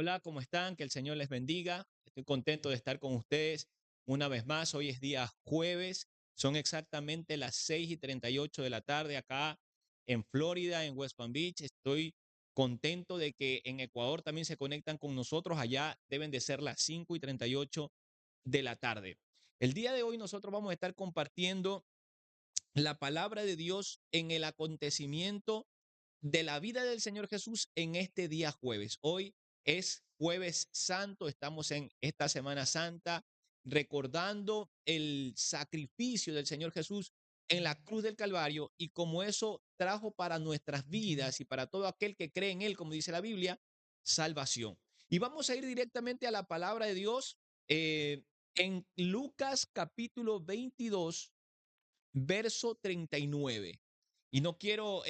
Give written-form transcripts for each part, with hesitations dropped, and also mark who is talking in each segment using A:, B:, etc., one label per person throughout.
A: Hola, ¿cómo están? Que el Señor les bendiga. Estoy contento de estar con ustedes una vez más. Hoy es día jueves. Son exactamente las 6:38 de la tarde acá en Florida, en West Palm Beach. Estoy contento de que en Ecuador también se conectan con nosotros. Allá deben de ser las 5:38 de la tarde. El día de hoy nosotros vamos a estar compartiendo la palabra de Dios en el acontecimiento de la vida del Señor Jesús en este día jueves. Hoy es jueves santo, estamos en esta Semana Santa recordando el sacrificio del Señor Jesús en la cruz del Calvario y como eso trajo para nuestras vidas y para todo aquel que cree en Él, como dice la Biblia, salvación. Y vamos a ir directamente a la palabra de Dios en Lucas capítulo 22 verso 39. Y no quiero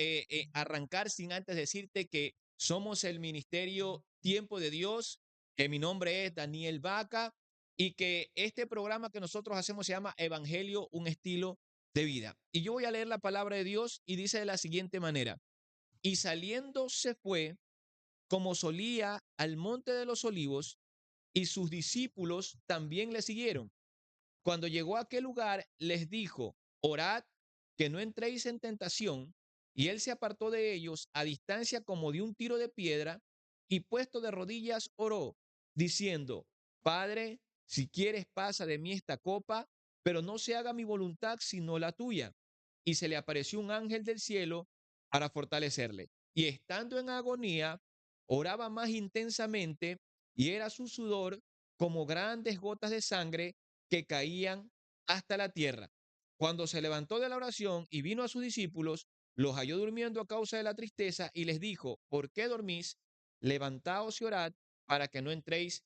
A: arrancar sin antes decirte que somos el ministerio Tiempo de Dios, que mi nombre es Daniel Vaca y que este programa que nosotros hacemos se llama Evangelio, un estilo de vida. Y yo voy a leer la palabra de Dios y dice de la siguiente manera, y saliendo se fue como solía al monte de los olivos y sus discípulos también le siguieron. Cuando llegó a aquel lugar, les dijo, orad que no entréis en tentación. Y él se apartó de ellos a distancia como de un tiro de piedra y puesto de rodillas oró, diciendo, Padre, si quieres pasa de mí esta copa, pero no se haga mi voluntad sino la tuya. Y se le apareció un ángel del cielo para fortalecerle. Y estando en agonía, oraba más intensamente y era su sudor como grandes gotas de sangre que caían hasta la tierra. Cuando se levantó de la oración y vino a sus discípulos, los halló durmiendo a causa de la tristeza y les dijo, ¿por qué dormís? Levantaos y orad para que no entréis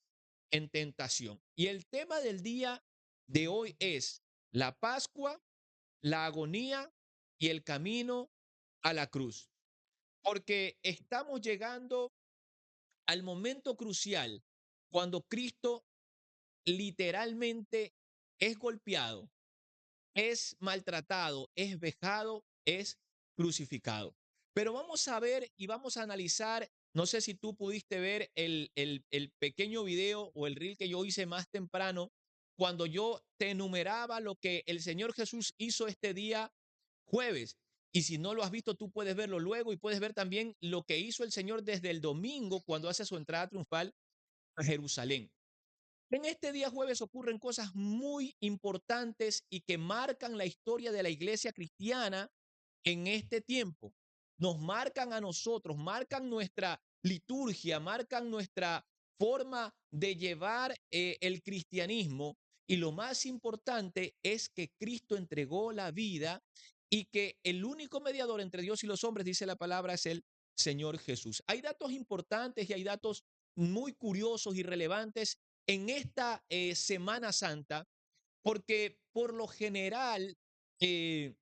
A: en tentación. Y el tema del día de hoy es la Pascua, la agonía y el camino a la cruz. Porque estamos llegando al momento crucial cuando Cristo literalmente es golpeado, es maltratado, es vejado, es crucificado. Pero vamos a ver y vamos a analizar, no sé si tú pudiste ver el pequeño video o el reel que yo hice más temprano, cuando yo te enumeraba lo que el Señor Jesús hizo este día jueves. Y si no lo has visto, tú puedes verlo luego y puedes ver también lo que hizo el Señor desde el domingo cuando hace su entrada triunfal a Jerusalén. En este día jueves ocurren cosas muy importantes y que marcan la historia de la iglesia cristiana en este tiempo. Nos marcan a nosotros, marcan nuestra liturgia, marcan nuestra forma de llevar el cristianismo. Y lo más importante es que Cristo entregó la vida y que el único mediador entre Dios y los hombres, dice la palabra, es el Señor Jesús. Hay datos importantes y hay datos muy curiosos y relevantes en esta Semana Santa, porque por lo general eh,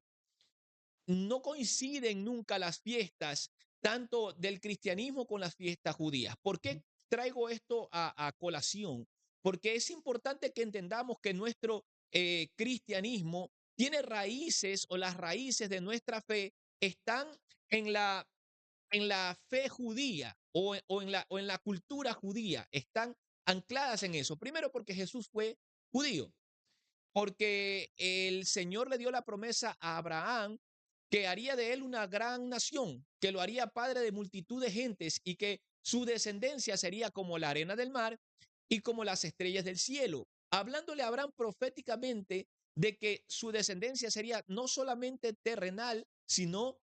A: no coinciden nunca las fiestas, tanto del cristianismo con las fiestas judías. ¿Por qué traigo esto a colación? Porque es importante que entendamos que nuestro cristianismo tiene raíces o las raíces de nuestra fe están en la fe judía o en la cultura judía, están ancladas en eso. Primero porque Jesús fue judío, porque el Señor le dio la promesa a Abraham que haría de él una gran nación, que lo haría padre de multitud de gentes y que su descendencia sería como la arena del mar y como las estrellas del cielo. Hablándole a Abraham proféticamente de que su descendencia sería no solamente terrenal, sino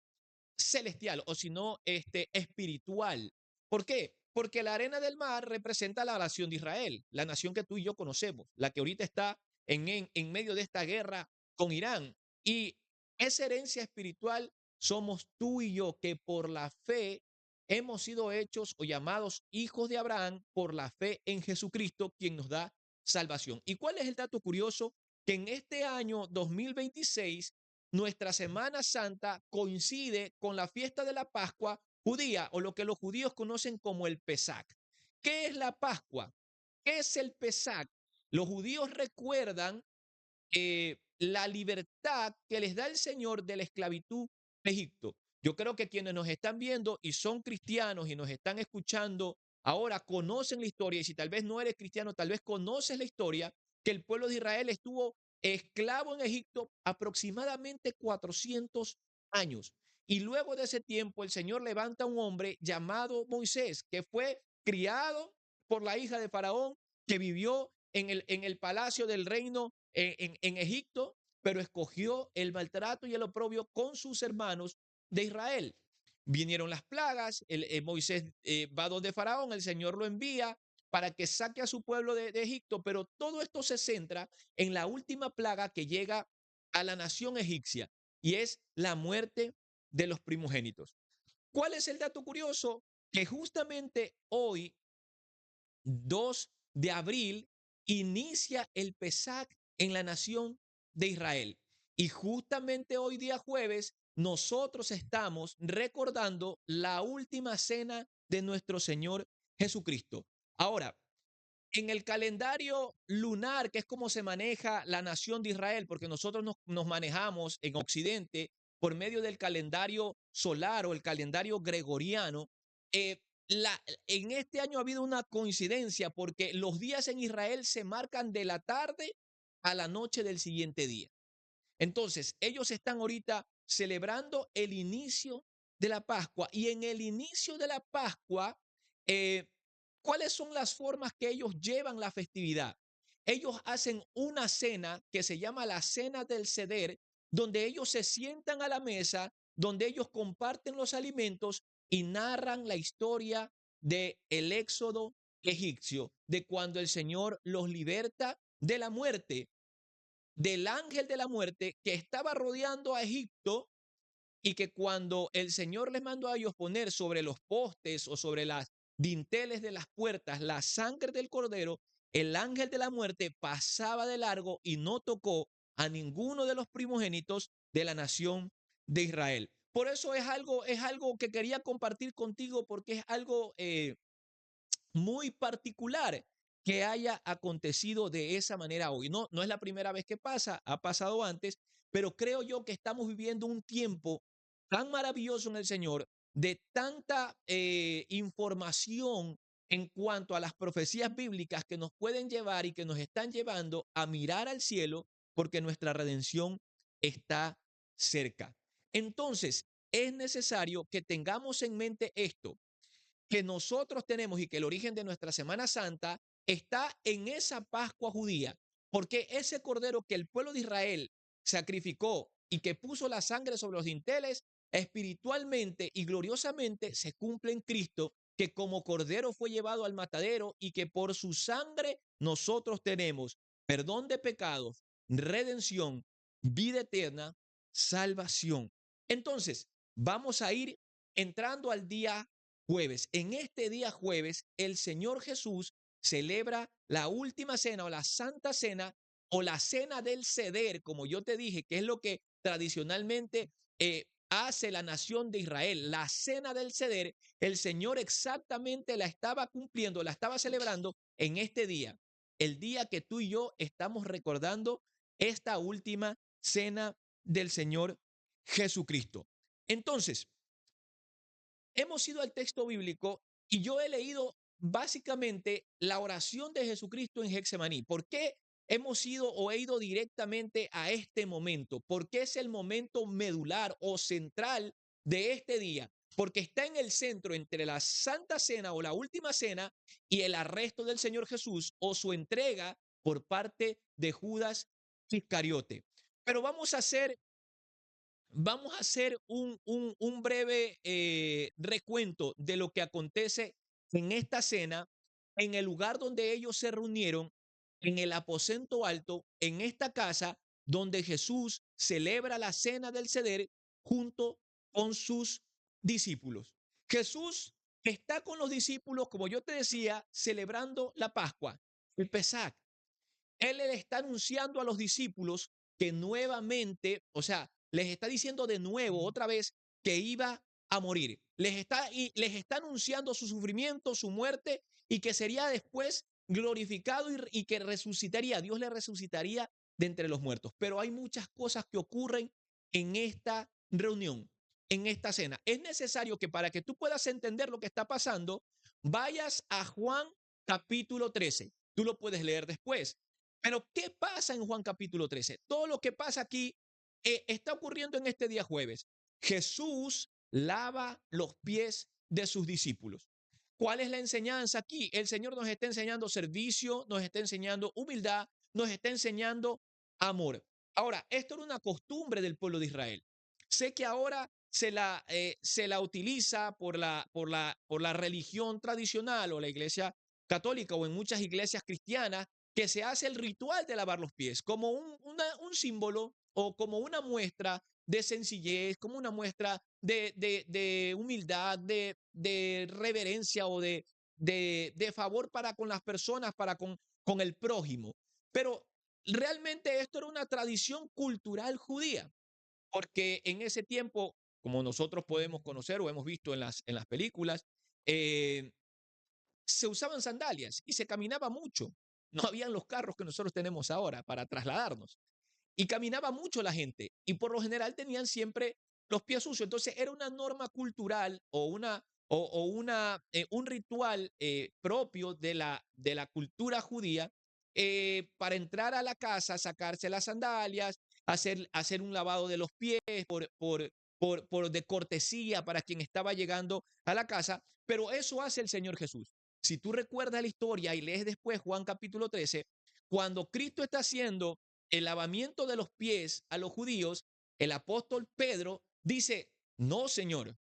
A: celestial o sino espiritual. ¿Por qué? Porque la arena del mar representa la nación de Israel, la nación que tú y yo conocemos, la que ahorita está en medio de esta guerra con Irán. Y esa herencia espiritual somos tú y yo que por la fe hemos sido hechos o llamados hijos de Abraham por la fe en Jesucristo, quien nos da salvación. ¿Y cuál es el dato curioso? Que en este año 2026 nuestra Semana Santa coincide con la fiesta de la Pascua judía o lo que los judíos conocen como el Pesach. ¿Qué es la Pascua? ¿Qué es el Pesach? Los judíos recuerdan la libertad que les da el Señor de la esclavitud de Egipto. Yo creo que quienes nos están viendo y son cristianos y nos están escuchando Ahora conocen la historia y si tal vez no eres cristiano, tal vez conoces la historia que el pueblo de Israel estuvo esclavo en Egipto aproximadamente 400 años. Y luego de ese tiempo el Señor levanta a un hombre llamado Moisés, que fue criado por la hija de Faraón, que vivió en el palacio del reino en Egipto, pero escogió el maltrato y el oprobio con sus hermanos de Israel. Vinieron las plagas, Moisés va donde Faraón, el Señor lo envía para que saque a su pueblo de Egipto, pero todo esto se centra en la última plaga que llega a la nación egipcia y es la muerte de los primogénitos. ¿Cuál es el dato curioso? Que justamente hoy, 2 de abril, inicia el Pesaj en la nación de Israel. Y justamente hoy día jueves, nosotros estamos recordando la última cena de nuestro Señor Jesucristo. Ahora, en el calendario lunar, que es como se maneja la nación de Israel, porque nosotros nos manejamos en Occidente por medio del calendario solar o el calendario gregoriano, eh, en este año ha habido una coincidencia porque los días en Israel se marcan de la tarde a la noche del siguiente día. Entonces, ellos están ahorita celebrando el inicio de la Pascua y en el inicio de la Pascua, eh, ¿cuáles son las formas que ellos llevan la festividad? Ellos hacen una cena que se llama la cena del ceder, donde ellos se sientan a la mesa, donde ellos comparten los alimentos y narran la historia del éxodo egipcio, de cuando el Señor los liberta de la muerte, del ángel de la muerte que estaba rodeando a Egipto y que cuando el Señor les mandó a ellos poner sobre los postes o sobre las dinteles de las puertas la sangre del cordero, el ángel de la muerte pasaba de largo y no tocó a ninguno de los primogénitos de la nación de Israel. Por eso es algo que quería compartir contigo porque es algo muy particular que haya acontecido de esa manera hoy. No, no es la primera vez que pasa, ha pasado antes, pero creo yo que estamos viviendo un tiempo tan maravilloso en el Señor, de tanta información en cuanto a las profecías bíblicas que nos pueden llevar y que nos están llevando a mirar al cielo porque nuestra redención está cerca. Entonces, es necesario que tengamos en mente esto, que nosotros tenemos y que el origen de nuestra Semana Santa está en esa Pascua judía, porque ese cordero que el pueblo de Israel sacrificó y que puso la sangre sobre los dinteles, espiritualmente y gloriosamente se cumple en Cristo, que como cordero fue llevado al matadero y que por su sangre nosotros tenemos perdón de pecados, redención, vida eterna, salvación. Entonces, vamos a ir entrando al día jueves. En este día jueves, el Señor Jesús celebra la última cena o la santa cena o la cena del ceder, como yo te dije, que es lo que tradicionalmente hace la nación de Israel. La cena del ceder, el Señor exactamente la estaba cumpliendo, la estaba celebrando en este día, el día que tú y yo estamos recordando esta última cena del Señor Jesucristo. Entonces, hemos ido al texto bíblico y yo he leído básicamente la oración de Jesucristo en Getsemaní. ¿Por qué hemos ido o he ido directamente a este momento? Porque es el momento medular o central de este día. Porque está en el centro entre la Santa Cena o la Última Cena y el arresto del Señor Jesús o su entrega por parte de Judas Iscariote. Pero vamos a hacer un breve recuento de lo que acontece en esta cena, en el lugar donde ellos se reunieron, en el aposento alto, en esta casa donde Jesús celebra la cena del ceder junto con sus discípulos. Jesús está con los discípulos, como yo te decía, celebrando la Pascua, el Pesaj. Él le está anunciando a los discípulos que nuevamente, o sea, les está diciendo de nuevo, otra vez, que iba a morir. Les está anunciando su sufrimiento, su muerte y que sería después glorificado y que resucitaría. Dios le resucitaría de entre los muertos. Pero hay muchas cosas que ocurren en esta reunión. en esta cena. Es necesario que para que tú puedas entender lo que está pasando, vayas a Juan capítulo 13. Tú lo puedes leer después. Pero ¿qué pasa en Juan capítulo 13? Todo lo que pasa aquí está ocurriendo en este día jueves. Jesús lava los pies de sus discípulos. ¿Cuál es la enseñanza aquí? El Señor nos está enseñando servicio, nos está enseñando humildad, nos está enseñando amor. Ahora, esto era una costumbre del pueblo de Israel. Sé que ahora se la utiliza por la religión tradicional o la iglesia católica o en muchas iglesias cristianas que se hace el ritual de lavar los pies como un símbolo o como una muestra de sencillez, como una muestra de humildad, de reverencia o de favor para con las personas, para con el prójimo. Pero realmente esto era una tradición cultural judía, porque en ese tiempo, como nosotros podemos conocer o hemos visto en las películas, eh, se usaban sandalias y se caminaba mucho. No habían los carros que nosotros tenemos ahora para trasladarnos. Y caminaba mucho la gente y por lo general tenían siempre los pies sucios. Entonces era una norma cultural o un ritual propio de la cultura judía para entrar a la casa, sacarse las sandalias, hacer un lavado de los pies por de cortesía para quien estaba llegando a la casa. Pero eso hace el Señor Jesús. Si tú recuerdas la historia y lees después Juan capítulo 13, cuando Cristo está haciendo el lavamiento de los pies a los judíos, el apóstol Pedro dice, no, Señor,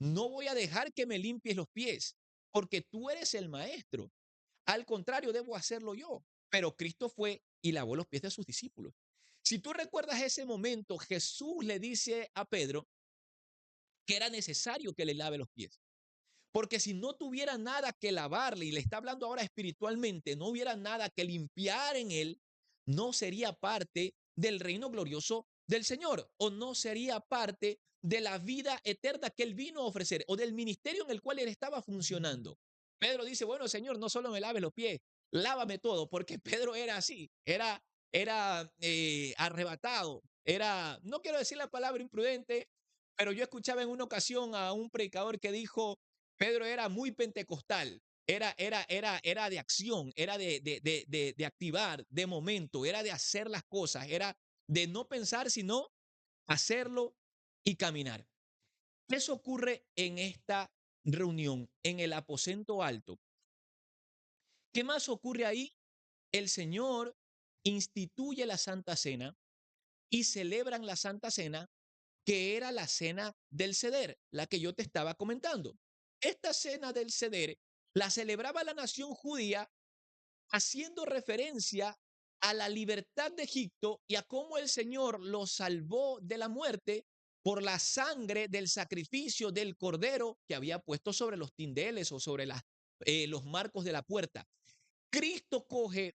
A: no voy a dejar que me limpies los pies, porque tú eres el maestro. Al contrario, debo hacerlo yo. Pero Cristo fue y lavó los pies de sus discípulos. Si tú recuerdas ese momento, Jesús le dice a Pedro que era necesario que le lave los pies. Porque si no tuviera nada que lavarle, y le está hablando ahora espiritualmente, no hubiera nada que limpiar en él, no sería parte del reino glorioso del Señor o no sería parte de la vida eterna que él vino a ofrecer o del ministerio en el cual él estaba funcionando. Pedro dice, bueno, Señor, no solo me laves los pies, lávame todo, porque Pedro era así, era arrebatado, era, no quiero decir la palabra imprudente, pero yo escuchaba en una ocasión a un predicador que dijo, Pedro era muy pentecostal, era de acción, era de activar, de momento, era de hacer las cosas, era de no pensar, sino hacerlo y caminar. Eso ocurre en esta reunión, en el aposento alto. ¿Qué más ocurre ahí? El Señor instituye la Santa Cena y celebran la Santa Cena, que era la cena del ceder, la que yo te estaba comentando. Esta cena del ceder la celebraba la nación judía haciendo referencia a la libertad de Egipto y a cómo el Señor los salvó de la muerte por la sangre del sacrificio del cordero que había puesto sobre los tindeles o sobre los marcos de la puerta. Cristo coge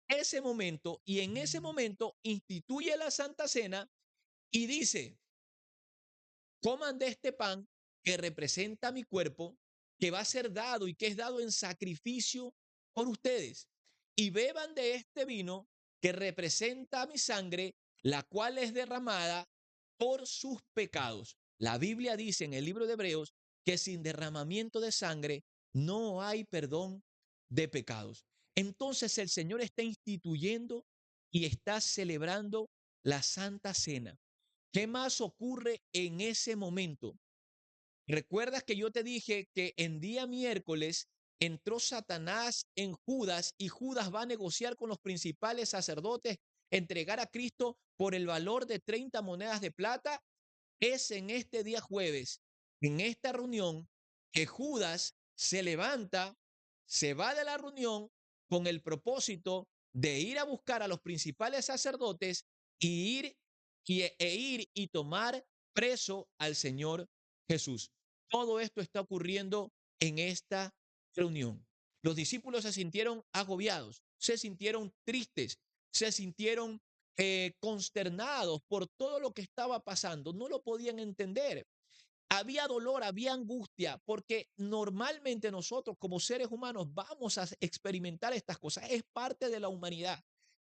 A: ese momento y en ese momento instituye la Santa Cena y dice, coman de este pan que representa mi cuerpo, que va a ser dado y que es dado en sacrificio por ustedes. Y beban de este vino que representa mi sangre, la cual es derramada por sus pecados. La Biblia dice en el libro de Hebreos que sin derramamiento de sangre no hay perdón de pecados. Entonces el Señor está instituyendo y está celebrando la Santa Cena. ¿Qué más ocurre en ese momento? ¿Recuerdas que yo te dije que en día miércoles entró Satanás en Judas y Judas va a negociar con los principales sacerdotes, entregar a Cristo por el valor de 30 monedas de plata? Es en este día jueves, en esta reunión, que Judas se levanta, se va de la reunión con el propósito de ir a buscar a los principales sacerdotes y ir y tomar preso al Señor Jesús. Todo esto está ocurriendo en esta reunión. Los discípulos se sintieron agobiados, se sintieron tristes, se sintieron consternados por todo lo que estaba pasando. No lo podían entender. Había dolor, había angustia, porque normalmente nosotros como seres humanos vamos a experimentar estas cosas. Es parte de la humanidad.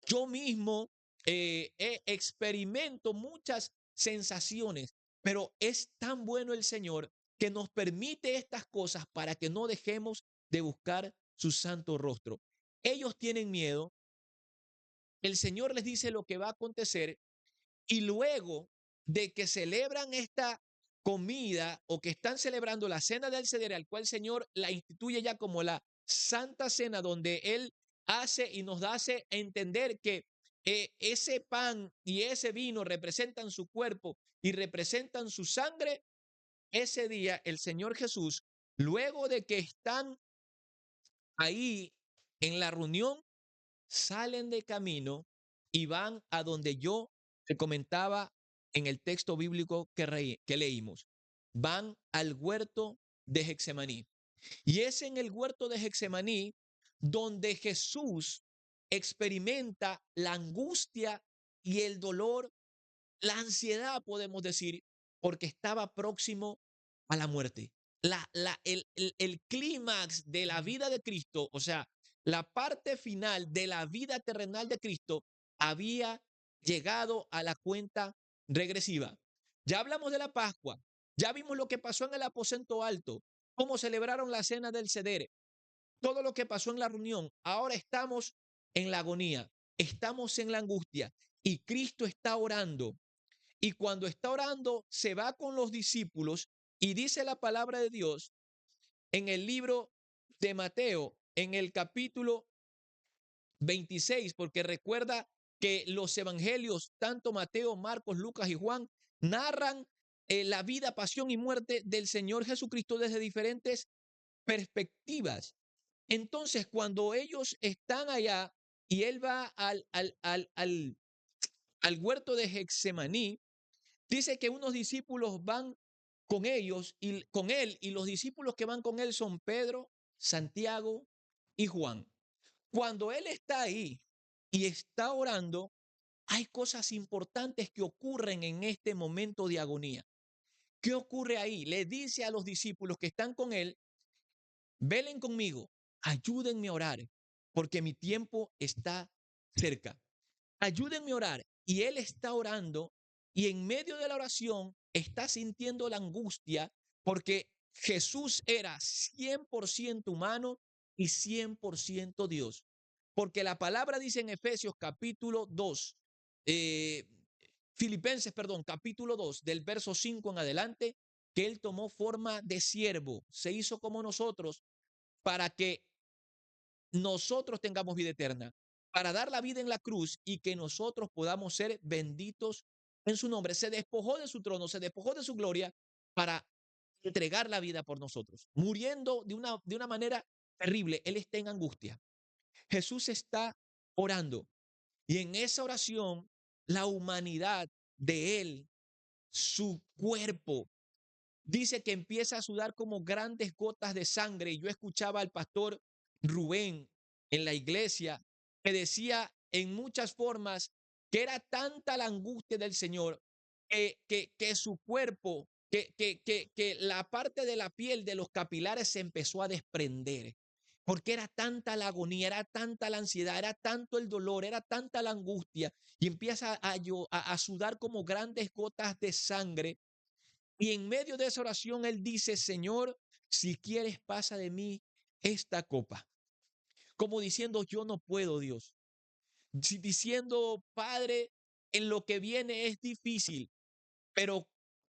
A: Yo mismo experimento muchas sensaciones Pero es tan bueno el Señor que nos permite estas cosas para que no dejemos de buscar su santo rostro. Ellos tienen miedo, el Señor les dice lo que va a acontecer y luego de que celebran esta comida o que están celebrando la cena del ceder, al cual el Señor la instituye ya como la santa cena, donde Él hace y nos hace entender que ese pan y ese vino representan su cuerpo y representan su sangre. Ese día el Señor Jesús, luego de que están ahí en la reunión, salen de camino y van a donde yo te comentaba en el texto bíblico que leímos. Van al huerto de Hexemaní. Y es en el huerto de Hexemaní donde Jesús experimenta la angustia y el dolor, la ansiedad, podemos decir, porque estaba próximo a la muerte. El clímax de la vida de Cristo, o sea, la parte final de la vida terrenal de Cristo había llegado a la cuenta regresiva. Ya hablamos de la Pascua, ya vimos lo que pasó en el aposento alto, cómo celebraron la cena del ceder, todo lo que pasó en la reunión. Ahora estamos en la agonía, estamos en la angustia y Cristo está orando. Y cuando está orando, se va con los discípulos y dice la palabra de Dios en el libro de Mateo, en el capítulo 26, porque recuerda que los evangelios, tanto Mateo, Marcos, Lucas y Juan, narran la vida, pasión y muerte del Señor Jesucristo desde diferentes perspectivas. Entonces, cuando ellos están allá y él va al huerto de Hexemaní, dice que unos discípulos van con ellos y con él, y los discípulos que van con él son Pedro, Santiago y Juan. Cuando él está ahí y está orando, hay cosas importantes que ocurren en este momento de agonía. ¿Qué ocurre ahí? Le dice a los discípulos que están con él: velen conmigo, ayúdenme a orar, porque mi tiempo está cerca. Ayúdenme a orar. Y él está orando y en medio de la oración está sintiendo la angustia porque Jesús era 100% humano y 100% Dios. Porque la palabra dice en Efesios capítulo 2, eh, Filipenses, perdón, capítulo 2, del verso 5 en adelante, que él tomó forma de siervo, se hizo como nosotros para que nosotros tengamos vida eterna, para dar la vida en la cruz y que nosotros podamos ser benditos en su nombre. Se despojó de su trono, se despojó de su gloria para entregar la vida por nosotros, muriendo de una manera terrible. Él está en angustia. Jesús está orando y en esa oración la humanidad de él, su cuerpo, dice que empieza a sudar como grandes gotas de sangre. Y yo escuchaba al pastor Rubén en la iglesia que decía en muchas formas que era tanta la angustia del Señor que su cuerpo, que la parte de la piel de los capilares se empezó a desprender. Porque era tanta la agonía, era tanta la ansiedad, era tanto el dolor, era tanta la angustia. Y empieza a sudar como grandes gotas de sangre y en medio de esa oración él dice: Señor, si quieres pasa de mí esta copa. Como diciendo: yo no puedo, Dios. Diciendo: Padre, en lo que viene es difícil, pero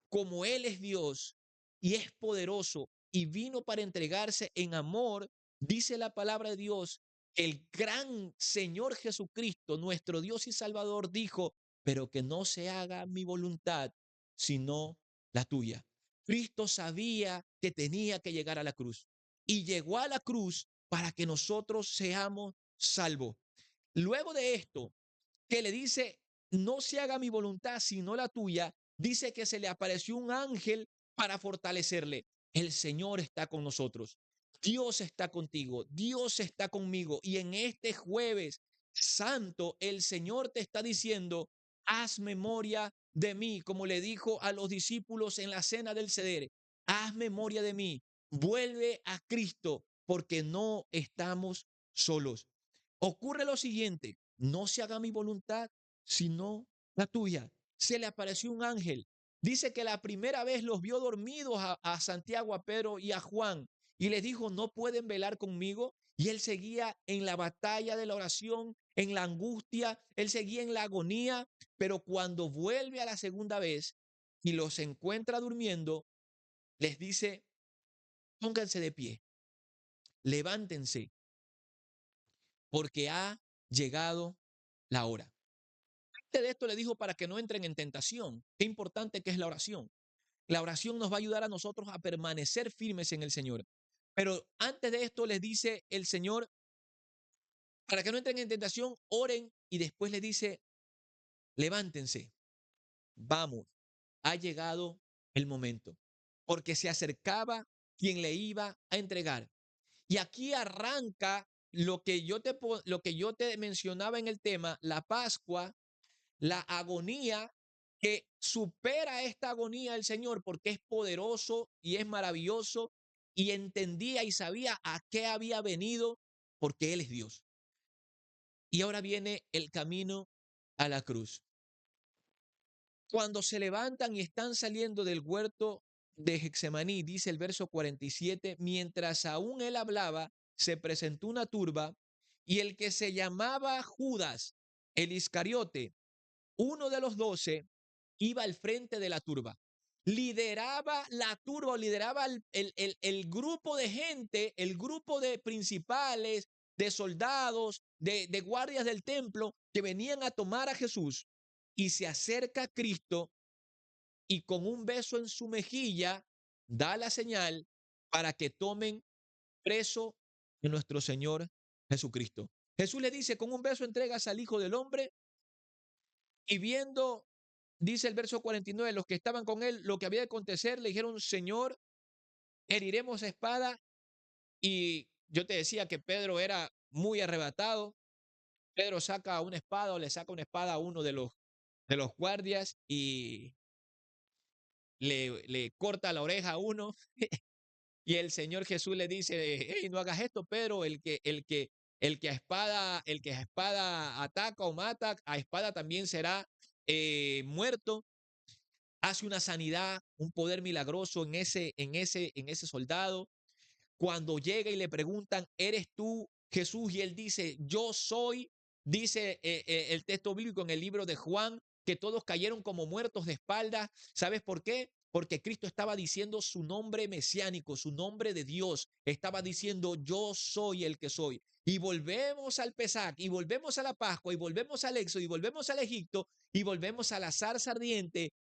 A: como Él es Dios y es poderoso y vino para entregarse en amor, dice la palabra de Dios, el gran Señor Jesucristo, nuestro Dios y Salvador, dijo: pero que no se haga mi voluntad, sino la tuya. Cristo sabía que tenía que llegar a la cruz y llegó a la cruz para que nosotros seamos salvos. Luego de esto, que le dice: no se haga mi voluntad sino la tuya, dice que se le apareció un ángel para fortalecerle. El Señor está con nosotros. Dios está contigo. Dios está conmigo. Y en este jueves santo, el Señor te está diciendo: haz memoria de mí, como le dijo a los discípulos en la cena del ceder. Haz memoria de mí. Vuelve a Cristo, porque no estamos solos. Ocurre lo siguiente: no se haga mi voluntad, sino la tuya. Se le apareció un ángel. Dice que la primera vez los vio dormidos a Santiago, a Pedro y a Juan y les dijo, no pueden velar conmigo. Y él seguía en la batalla de la oración, en la angustia, él seguía en la agonía, pero cuando vuelve a la segunda vez y los encuentra durmiendo, les dice, pónganse de pie, levántense, porque ha llegado la hora. Antes de esto le dijo para que no entren en tentación. Qué importante que es la oración. La oración nos va a ayudar a nosotros a permanecer firmes en el Señor. Pero antes de esto les dice el Señor, para que no entren en tentación, oren y después les dice, levántense, vamos, ha llegado el momento, porque se acercaba quien le iba a entregar. Y aquí arranca lo que yo te mencionaba en el tema, la Pascua, la agonía que supera esta agonía el Señor porque es poderoso y es maravilloso y entendía y sabía a qué había venido porque Él es Dios. Y ahora viene el camino a la cruz. Cuando se levantan y están saliendo del huerto de Getsemaní, dice el verso 47, mientras aún él hablaba, se presentó una turba y el que se llamaba Judas, el Iscariote, uno de los 12, iba al frente de la turba. Lideraba la turba, lideraba el grupo de gente, el grupo de principales, de soldados, de guardias del templo que venían a tomar a Jesús. Y se acerca a Cristo y con un beso en su mejilla da la señal para que tomen preso a nuestro Señor Jesucristo. Jesús le dice, con un beso entregas al Hijo del Hombre y viendo, dice el verso 49, los que estaban con él, lo que había de acontecer, le dijeron, Señor, heriremos a espada. Y yo te decía que Pedro era muy arrebatado. Pedro saca una espada o le saca una espada a uno de los guardias y le corta la oreja a uno. Y el Señor Jesús le dice, hey, no hagas esto, Pedro, el que a espada ataca o mata, a espada también será muerto. Hace una sanidad, un poder milagroso en ese soldado. Cuando llega y le preguntan, ¿eres tú Jesús? Y él dice, yo soy, dice el texto bíblico en el libro de Juan, que todos cayeron como muertos de espalda. ¿Sabes por qué? Porque Cristo estaba diciendo su nombre mesiánico, su nombre de Dios. Estaba diciendo, yo soy el que soy. Y volvemos al Pesach, y volvemos a la Pascua, y volvemos al Éxodo, y volvemos al Egipto, y volvemos a la zarza ardiente,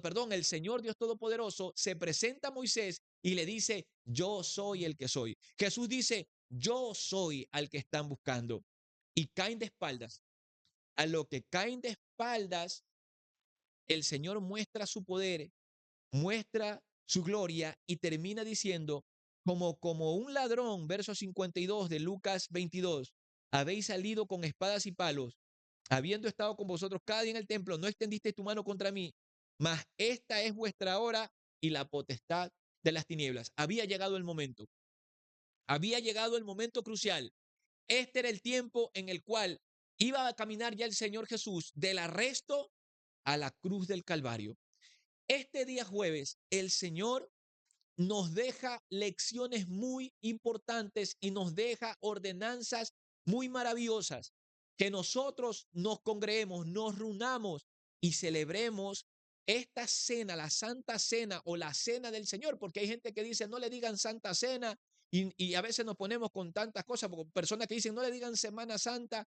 A: perdón, el Señor Dios Todopoderoso se presenta a Moisés y le dice, yo soy el que soy. Jesús dice, yo soy al que están buscando. Y caen de espaldas. A lo que caen de espaldas, el Señor muestra su poder, muestra su gloria y termina diciendo, como un ladrón, verso 52 de Lucas 22, habéis salido con espadas y palos, habiendo estado con vosotros cada día en el templo, no extendiste tu mano contra mí, mas esta es vuestra hora y la potestad de las tinieblas. Había llegado el momento crucial. Este era el tiempo en el cual iba a caminar ya el Señor Jesús del arresto a la cruz del Calvario. Este día jueves, el Señor nos deja lecciones muy importantes y nos deja ordenanzas muy maravillosas. Que nosotros nos congreguemos, nos reunamos y celebremos esta cena, la Santa Cena o la Cena del Señor, porque hay gente que dice no le digan Santa Cena y a veces nos ponemos con tantas cosas, porque personas que dicen no le digan Semana Santa,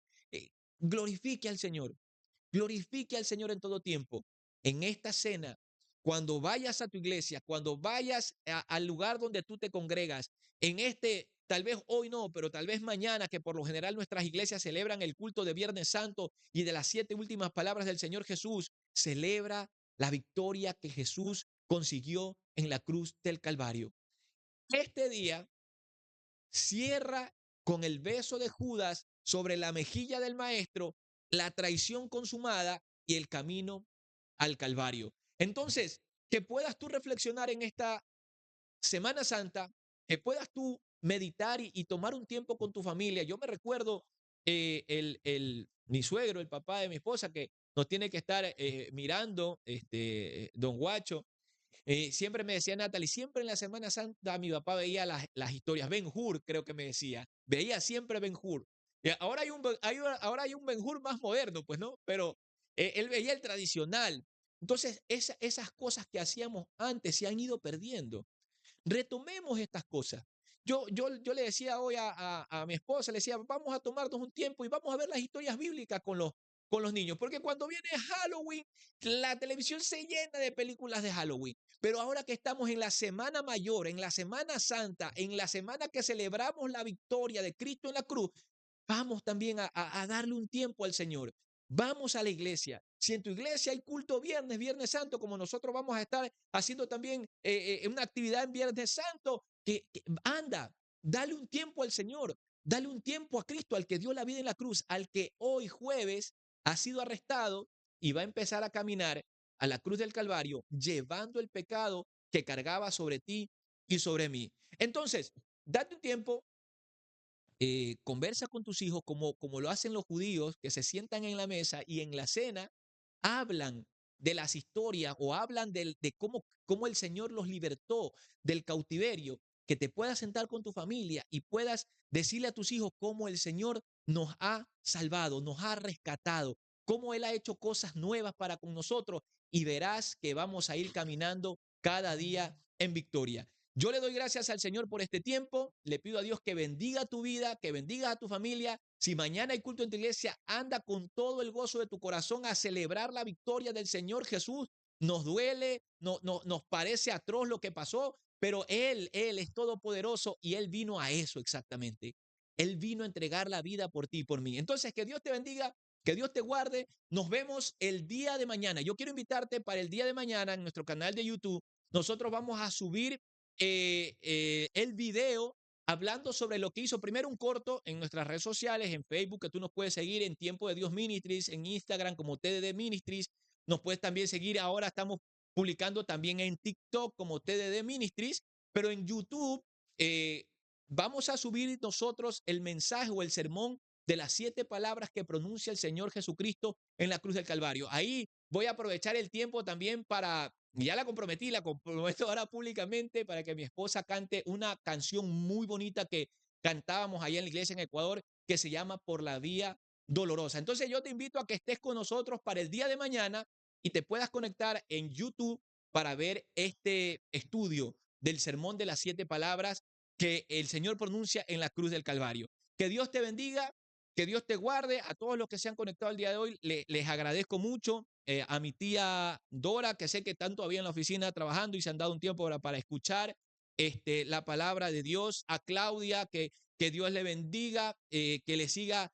A: glorifique al Señor. Glorifique al Señor en todo tiempo. En esta cena, cuando vayas a tu iglesia, cuando vayas al lugar donde tú te congregas, tal vez hoy no, pero tal vez mañana, que por lo general nuestras iglesias celebran el culto de Viernes Santo y de las 7 últimas palabras del Señor Jesús, celebra la victoria que Jesús consiguió en la cruz del Calvario. Este día cierra con el beso de Judas sobre la mejilla del maestro, la traición consumada y el camino al Calvario. Entonces, que puedas tú reflexionar en esta Semana Santa, que puedas tú meditar y tomar un tiempo con tu familia. Yo me recuerdo mi suegro, el papá de mi esposa, que nos tiene que estar mirando, don Guacho. Siempre me decía Natalie, siempre en la Semana Santa mi papá veía las historias, Ben-Hur creo que me decía, veía siempre Ben-Hur. Ahora ahora hay un Ben-Hur más moderno, pues no, pero él veía el tradicional. Entonces, esas cosas que hacíamos antes se han ido perdiendo. Retomemos estas cosas. Yo le decía hoy a mi esposa, le decía, vamos a tomarnos un tiempo y vamos a ver las historias bíblicas con los niños, porque cuando viene Halloween, la televisión se llena de películas de Halloween. Pero ahora que estamos en la Semana Mayor, en la Semana Santa, en la semana que celebramos la victoria de Cristo en la cruz, vamos también a darle un tiempo al Señor. Vamos a la iglesia. Si en tu iglesia hay culto viernes, Viernes Santo, como nosotros vamos a estar haciendo también una actividad en Viernes Santo, que anda, dale un tiempo al Señor, dale un tiempo a Cristo, al que dio la vida en la cruz, al que hoy jueves ha sido arrestado y va a empezar a caminar a la cruz del Calvario, llevando el pecado que cargaba sobre ti y sobre mí. Entonces, date un tiempo, conversa con tus hijos como lo hacen los judíos, que se sientan en la mesa y en la cena hablan de las historias o hablan de cómo el Señor los libertó del cautiverio, que te puedas sentar con tu familia y puedas decirle a tus hijos cómo el Señor nos ha salvado, nos ha rescatado, cómo Él ha hecho cosas nuevas para con nosotros y verás que vamos a ir caminando cada día en victoria. Yo le doy gracias al Señor por este tiempo. Le pido a Dios que bendiga tu vida, que bendiga a tu familia. Si mañana hay culto en tu iglesia, anda con todo el gozo de tu corazón a celebrar la victoria del Señor Jesús. Nos duele, nos parece atroz lo que pasó, pero Él es todopoderoso y Él vino a eso exactamente. Él vino a entregar la vida por ti y por mí. Entonces, que Dios te bendiga, que Dios te guarde. Nos vemos el día de mañana. Yo quiero invitarte para el día de mañana en nuestro canal de YouTube. Nosotros vamos a subir el video hablando sobre lo que hizo primero un corto en nuestras redes sociales, en Facebook, que tú nos puedes seguir en Tiempo de Dios Ministries, en Instagram como TDD Ministries, nos puedes también seguir, ahora estamos publicando también en TikTok como TDD Ministries, pero en YouTube vamos a subir nosotros el mensaje o el sermón de las 7 palabras que pronuncia el Señor Jesucristo en la cruz del Calvario. Ahí voy a aprovechar el tiempo también para, ya la comprometo ahora públicamente para que mi esposa cante una canción muy bonita que cantábamos allá en la iglesia en Ecuador, que se llama Por la Vía Dolorosa. Entonces yo te invito a que estés con nosotros para el día de mañana y te puedas conectar en YouTube para ver este estudio del sermón de las 7 palabras que el Señor pronuncia en la cruz del Calvario. Que Dios te bendiga, que Dios te guarde. A todos los que se han conectado el día de hoy, les agradezco mucho. A mi tía Dora, que sé que están todavía en la oficina trabajando y se han dado un tiempo para escuchar la palabra de Dios. A Claudia, que Dios le bendiga, que le siga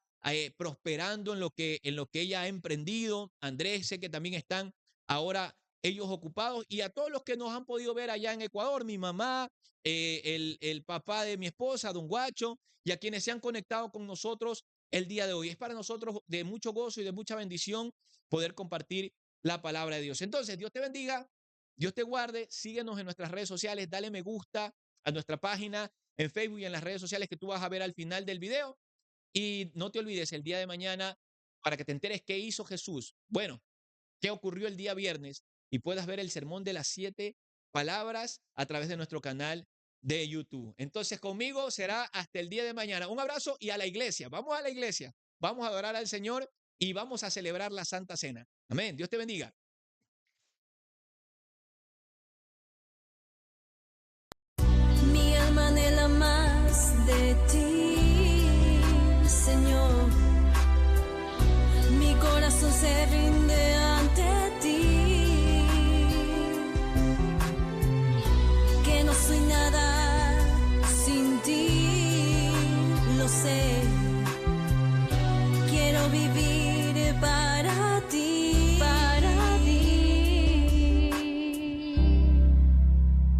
A: prosperando en lo que ella ha emprendido. Andrés, sé que también están ahora ellos ocupados. Y a todos los que nos han podido ver allá en Ecuador, mi mamá, el papá de mi esposa, don Guacho, y a quienes se han conectado con nosotros el día de hoy. Es para nosotros de mucho gozo y de mucha bendición poder compartir la palabra de Dios. Entonces, Dios te bendiga, Dios te guarde, síguenos en nuestras redes sociales, dale me gusta a nuestra página en Facebook y en las redes sociales que tú vas a ver al final del video. Y no te olvides el día de mañana para que te enteres qué hizo Jesús. Bueno, qué ocurrió el día viernes y puedas ver el sermón de las 7 palabras a través de nuestro canal de YouTube. Entonces conmigo será hasta el día de mañana. Un abrazo y a la iglesia. Vamos a la iglesia. Vamos a adorar al Señor y vamos a celebrar la Santa Cena. Amén. Dios te bendiga.
B: Mi alma anhela más de ti, Señor. Mi corazón se rinde.